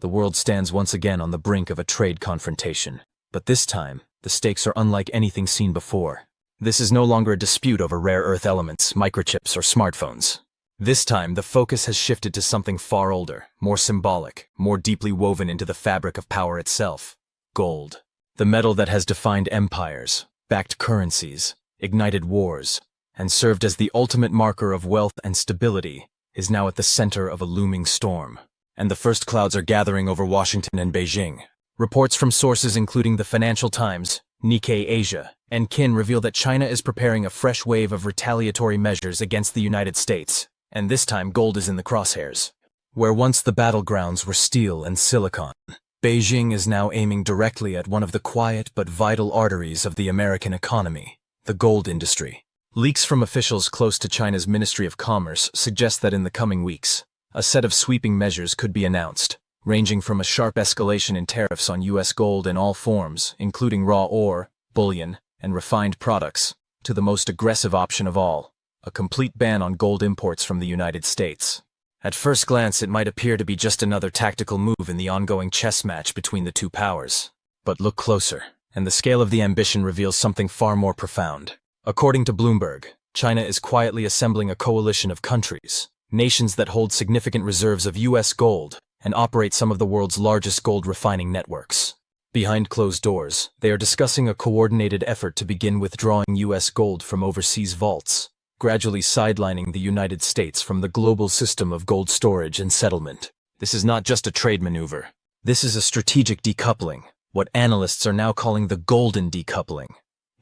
The world stands once again on the brink of a trade confrontation. But this time, the stakes are unlike anything seen before. This is no longer a dispute over rare earth elements, microchips, or smartphones. This time, the focus has shifted to something far older, more symbolic, more deeply woven into the fabric of power itself. Gold. The metal that has defined empires, backed currencies, ignited wars, and served as the ultimate marker of wealth and stability, is now at the center of a looming storm. And the first clouds are gathering over Washington and Beijing. Reports from sources including the Financial Times, Nikkei Asia, and Kin reveal that China is preparing a fresh wave of retaliatory measures against the United States, and this time gold is in the crosshairs. Where once the battlegrounds were steel and silicon, Beijing is now aiming directly at one of the quiet but vital arteries of the American economy, the gold industry. Leaks from officials close to China's Ministry of Commerce suggest that in the coming weeks, a set of sweeping measures could be announced, ranging from a sharp escalation in tariffs on U.S. gold in all forms, including raw ore, bullion, and refined products, to the most aggressive option of all, a complete ban on gold imports from the United States. At first glance, it might appear to be just another tactical move in the ongoing chess match between the two powers. But look closer, and the scale of the ambition reveals something far more profound. According to Bloomberg, China is quietly assembling a coalition of countries, nations that hold significant reserves of U.S. gold and operate some of the world's largest gold refining networks. Behind closed doors, they are discussing a coordinated effort to begin withdrawing U.S. gold from overseas vaults, gradually sidelining the United States from the global system of gold storage and settlement. This is not just a trade maneuver. This is a strategic decoupling, what analysts are now calling the golden decoupling,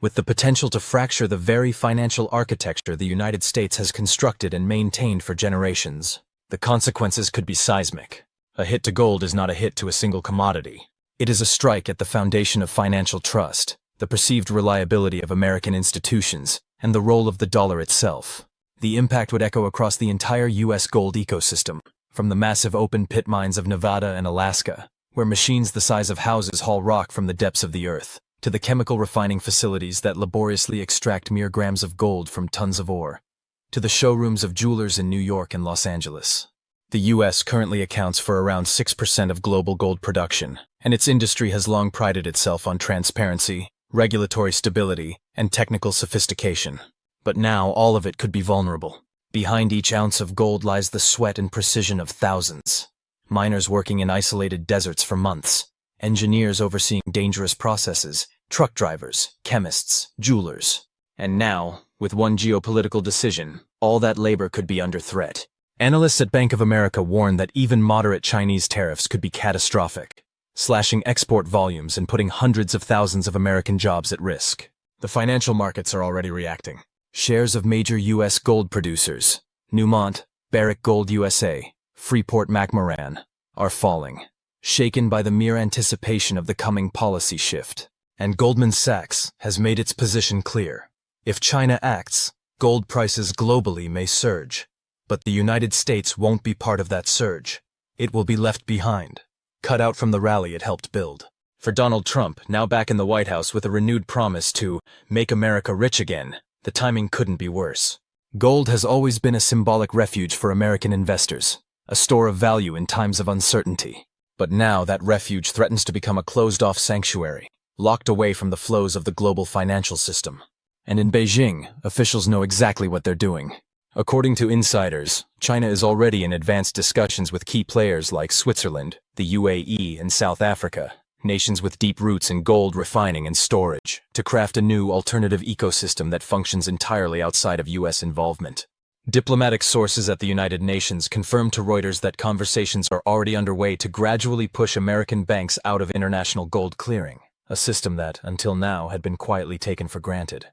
with the potential to fracture the very financial architecture the United States has constructed and maintained for generations. The consequences could be seismic. A hit to gold is not a hit to a single commodity. It is a strike at the foundation of financial trust, the perceived reliability of American institutions, and the role of the dollar itself. The impact would echo across the entire U.S. gold ecosystem, from the massive open pit mines of Nevada and Alaska, where machines the size of houses haul rock from the depths of the earth, to the chemical refining facilities that laboriously extract mere grams of gold from tons of ore, to the showrooms of jewelers in New York and Los Angeles. The U.S. currently accounts for around 6% of global gold production, and its industry has long prided itself on transparency, regulatory stability, and technical sophistication. But now all of it could be vulnerable. Behind each ounce of gold lies the sweat and precision of thousands. Miners working in isolated deserts for months, engineers overseeing dangerous processes, truck drivers, chemists, jewelers. And now, with one geopolitical decision, all that labor could be under threat. Analysts at Bank of America warn that even moderate Chinese tariffs could be catastrophic, slashing export volumes and putting hundreds of thousands of American jobs at risk. The financial markets are already reacting. Shares of major U.S. gold producers, Newmont, Barrick Gold USA, Freeport-McMoRan, are falling, shaken by the mere anticipation of the coming policy shift. And Goldman Sachs has made its position clear. If China acts, gold prices globally may surge. But the United States won't be part of that surge. It will be left behind, cut out from the rally it helped build. For Donald Trump, now back in the White House with a renewed promise to make America rich again, the timing couldn't be worse. Gold has always been a symbolic refuge for American investors, a store of value in times of uncertainty. But now that refuge threatens to become a closed-off sanctuary, locked away from the flows of the global financial system. And in Beijing, officials know exactly what they're doing. According to insiders, China is already in advanced discussions with key players like Switzerland, the UAE, and South Africa, nations with deep roots in gold refining and storage, to craft a new alternative ecosystem that functions entirely outside of U.S. involvement. Diplomatic sources at the United Nations confirmed to Reuters that conversations are already underway to gradually push American banks out of international gold clearing, a system that, until now, had been quietly taken for granted.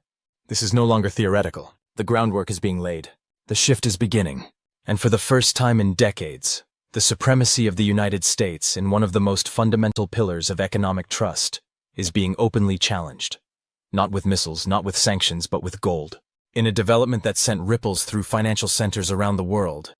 This is no longer theoretical. The groundwork is being laid. The shift is beginning. And for the first time in decades, the supremacy of the United States in one of the most fundamental pillars of economic trust is being openly challenged. Not with missiles, not with sanctions, but with gold. In a development that sent ripples through financial centers around the world,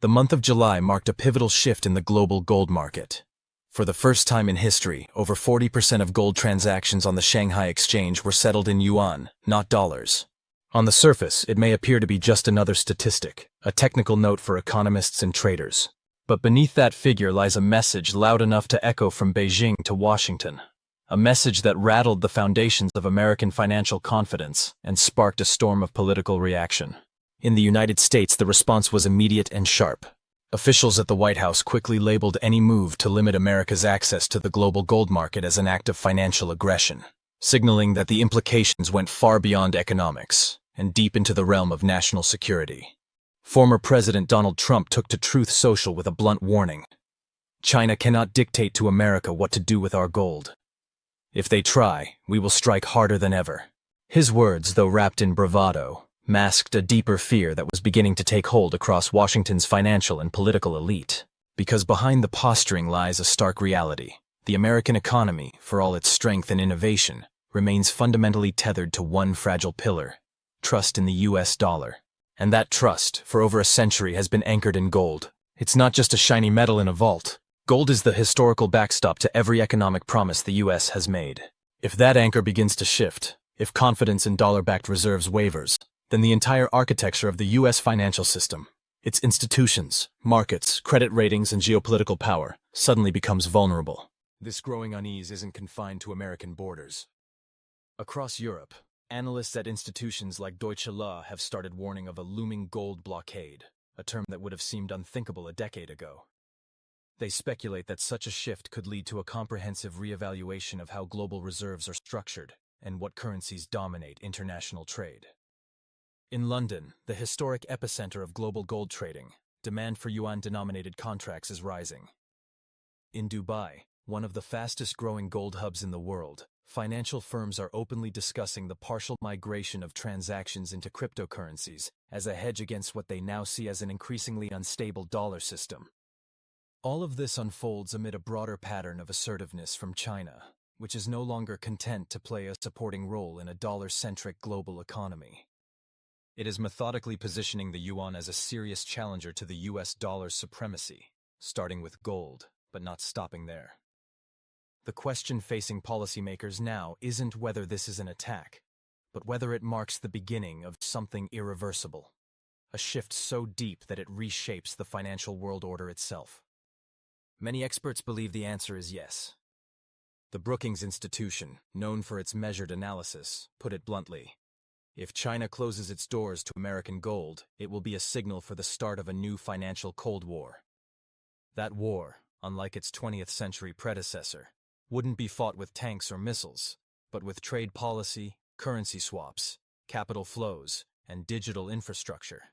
the month of July marked a pivotal shift in the global gold market. For the first time in history, over 40% of gold transactions on the Shanghai Exchange were settled in yuan, not dollars. On the surface, it may appear to be just another statistic, a technical note for economists and traders. But beneath that figure lies a message loud enough to echo from Beijing to Washington. A message that rattled the foundations of American financial confidence and sparked a storm of political reaction. In the United States, the response was immediate and sharp. Officials at the White House quickly labeled any move to limit America's access to the global gold market as an act of financial aggression, signaling that the implications went far beyond economics and deep into the realm of national security. Former President Donald Trump took to Truth Social with a blunt warning. China cannot dictate to America what to do with our gold. If they try, we will strike harder than ever. His words, though wrapped in bravado, masked a deeper fear that was beginning to take hold across Washington's financial and political elite. Because behind the posturing lies a stark reality. The American economy, for all its strength and innovation, remains fundamentally tethered to one fragile pillar: trust in the US dollar. And that trust, for over a century, has been anchored in gold. It's not just a shiny metal in a vault. Gold is the historical backstop to every economic promise the US has made. If that anchor begins to shift, if confidence in dollar-backed reserves wavers, then the entire architecture of the US financial system, its institutions, markets, credit ratings, and geopolitical power, suddenly becomes vulnerable. This growing unease isn't confined to American borders. Across Europe, analysts at institutions like Deutsche Law have started warning of a looming gold blockade, a term that would have seemed unthinkable a decade ago. They speculate that such a shift could lead to a comprehensive reevaluation of how global reserves are structured and what currencies dominate international trade. In London, the historic epicenter of global gold trading, demand for yuan-denominated contracts is rising. In Dubai, one of the fastest-growing gold hubs in the world, financial firms are openly discussing the partial migration of transactions into cryptocurrencies as a hedge against what they now see as an increasingly unstable dollar system. All of this unfolds amid a broader pattern of assertiveness from China, which is no longer content to play a supporting role in a dollar-centric global economy. It is methodically positioning the yuan as a serious challenger to the US dollar's supremacy, starting with gold, but not stopping there. The question facing policymakers now isn't whether this is an attack, but whether it marks the beginning of something irreversible, a shift so deep that it reshapes the financial world order itself. Many experts believe the answer is yes. The Brookings Institution, known for its measured analysis, put it bluntly: if China closes its doors to American gold, it will be a signal for the start of a new financial Cold War. That war, unlike its 20th century predecessor, wouldn't be fought with tanks or missiles, but with trade policy, currency swaps, capital flows, and digital infrastructure.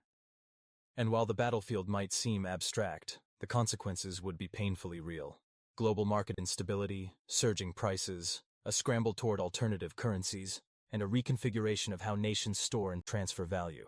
And while the battlefield might seem abstract, the consequences would be painfully real. Global market instability, surging prices, a scramble toward alternative currencies, and a reconfiguration of how nations store and transfer value.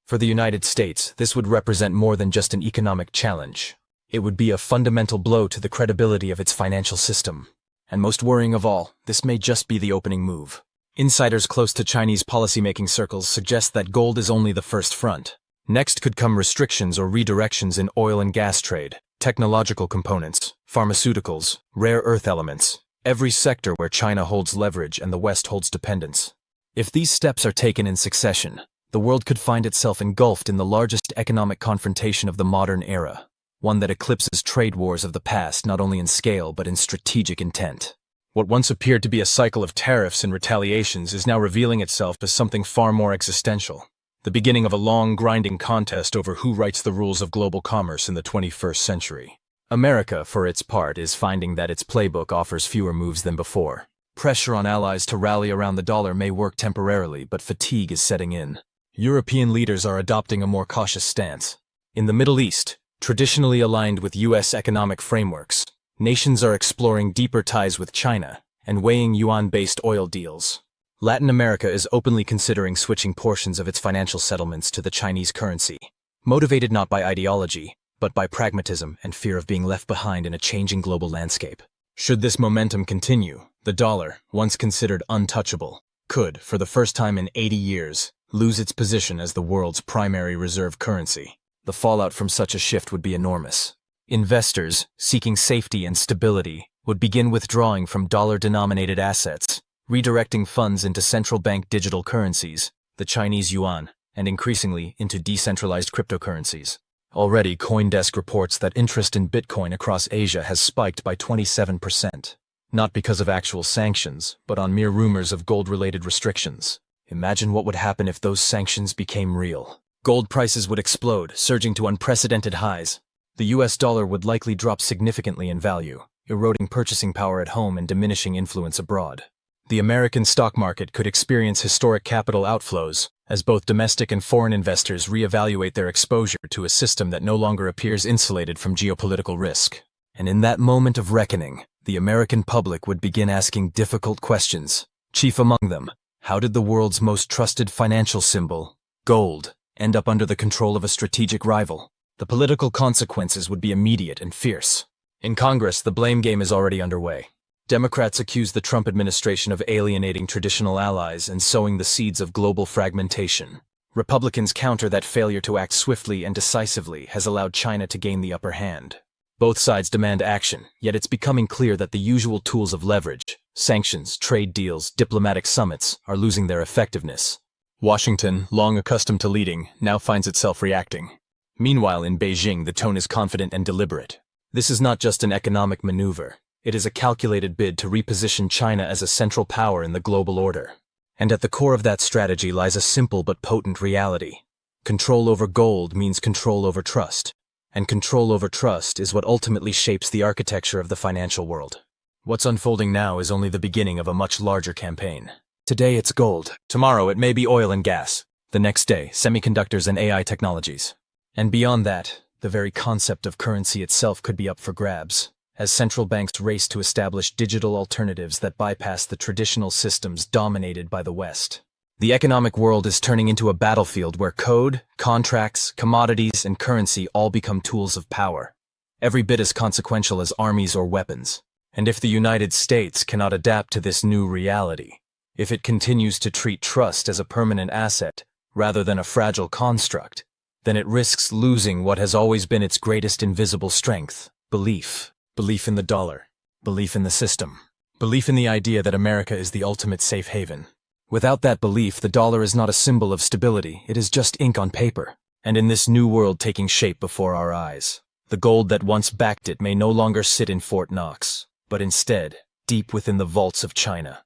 For the United States, this would represent more than just an economic challenge. It would be a fundamental blow to the credibility of its financial system. And most worrying of all, this may just be the opening move. Insiders close to Chinese policymaking circles suggest that gold is only the first front. Next could come restrictions or redirections in oil and gas trade, technological components, pharmaceuticals, rare earth elements, every sector where China holds leverage and the West holds dependence. If these steps are taken in succession, the world could find itself engulfed in the largest economic confrontation of the modern era, one that eclipses trade wars of the past not only in scale but in strategic intent. What once appeared to be a cycle of tariffs and retaliations is now revealing itself as something far more existential, the beginning of a long, grinding contest over who writes the rules of global commerce in the 21st century. America, for its part, is finding that its playbook offers fewer moves than before. Pressure on allies to rally around the dollar may work temporarily, but fatigue is setting in. European leaders are adopting a more cautious stance. In the Middle East, traditionally aligned with U.S. economic frameworks, nations are exploring deeper ties with China and weighing yuan-based oil deals. Latin America is openly considering switching portions of its financial settlements to the Chinese currency, motivated not by ideology, but by pragmatism and fear of being left behind in a changing global landscape. Should this momentum continue, the dollar, once considered untouchable, could, for the first time in 80 years, lose its position as the world's primary reserve currency. The fallout from such a shift would be enormous. Investors, seeking safety and stability, would begin withdrawing from dollar-denominated assets, redirecting funds into central bank digital currencies, the Chinese yuan, and increasingly into decentralized cryptocurrencies. Already, CoinDesk reports that interest in Bitcoin across Asia has spiked by 27%. Not because of actual sanctions, but on mere rumors of gold-related restrictions. Imagine what would happen if those sanctions became real. Gold prices would explode, surging to unprecedented highs. The US dollar would likely drop significantly in value, eroding purchasing power at home and diminishing influence abroad. The American stock market could experience historic capital outflows, as both domestic and foreign investors reevaluate their exposure to a system that no longer appears insulated from geopolitical risk. And in that moment of reckoning, the American public would begin asking difficult questions. Chief among them, how did the world's most trusted financial symbol, gold, end up under the control of a strategic rival? The political consequences would be immediate and fierce. In Congress, the blame game is already underway. Democrats accuse the Trump administration of alienating traditional allies and sowing the seeds of global fragmentation. Republicans counter that failure to act swiftly and decisively has allowed China to gain the upper hand. Both sides demand action, yet it's becoming clear that the usual tools of leverage, sanctions, trade deals, diplomatic summits, are losing their effectiveness. Washington, long accustomed to leading, now finds itself reacting. Meanwhile, in Beijing, the tone is confident and deliberate. This is not just an economic maneuver. It is a calculated bid to reposition China as a central power in the global order. And at the core of that strategy lies a simple but potent reality. Control over gold means control over trust. And control over trust is what ultimately shapes the architecture of the financial world. What's unfolding now is only the beginning of a much larger campaign. Today it's gold. Tomorrow it may be oil and gas. The next day, semiconductors and AI technologies. And beyond that, the very concept of currency itself could be up for grabs, as central banks race to establish digital alternatives that bypass the traditional systems dominated by the West. The economic world is turning into a battlefield where code, contracts, commodities, and currency all become tools of power. Every bit as consequential as armies or weapons. And if the United States cannot adapt to this new reality, if it continues to treat trust as a permanent asset rather than a fragile construct, then it risks losing what has always been its greatest invisible strength: belief. Belief in the dollar. Belief in the system. Belief in the idea that America is the ultimate safe haven. Without that belief, the dollar is not a symbol of stability, it is just ink on paper. And in this new world taking shape before our eyes, the gold that once backed it may no longer sit in Fort Knox, but instead, deep within the vaults of China.